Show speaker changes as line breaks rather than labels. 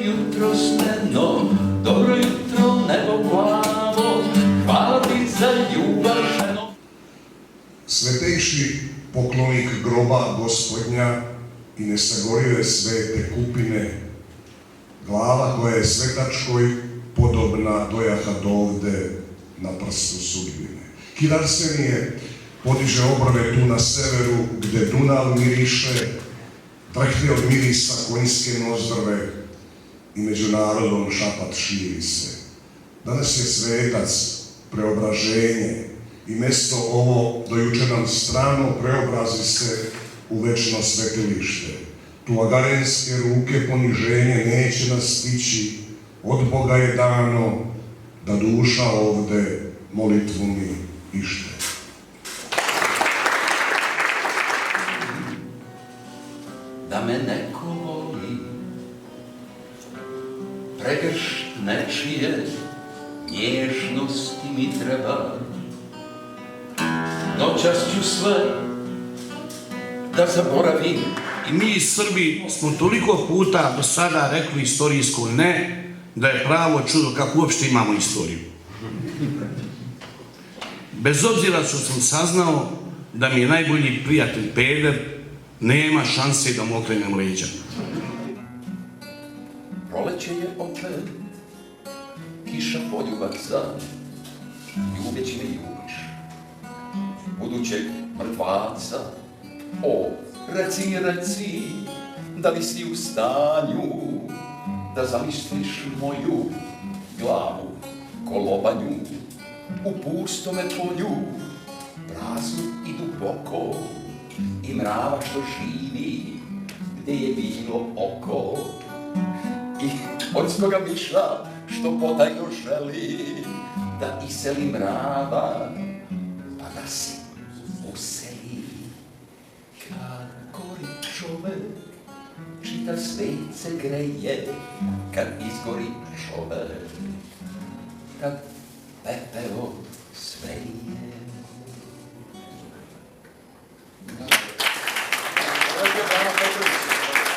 jutro steno, dobro jutro nebo plavo, hvala ti za ljubav ženo.
Svetejši poklonik groba Gospodnja i nesagorive svete kupine, glava koja je svetačkoj podobna dojaha dovde na prstu sudbine. Kidarsenije podiže obrve tu na severu, gde Dunav miriše, trahne od mirisa konjske nozdrve i među narodom šapat širi se. Danas je svetac, preobraženje i mesto ovo dojuče nam strano preobrazi se u večno svetilište. Tu agarenske ruke poniženje neće nas stići, od Boga je dano da duša ovde molitvu mi ište.
Da me neko voli, pregršt nečije nježnosti mi treba. Noćas ću sve da zaboravim.
I mi Srbi smo toliko puta do sada rekli istorijsko ne, da je pravo čudo kako uopšte imamo istoriju. Bez obzira što sam saznao da mi je najbolji prijatelj peder, nema šanse da mu okrenem leđa.
Proleće je opet, kiša poljubaca, ljubeć me ljubiš, budućeg mrtvaca. O, reci, da li si u stanju da zamisliš moju glavu kolobanju u pustome polju, prazno i duboko, i mrava što živi gde je bilo oko, i poljskoga miša što potajno želi da iseli mrava, pa da se useli. Kad gori čovek, čita svece greje, kad izgori čovek, kad pepeo sveje.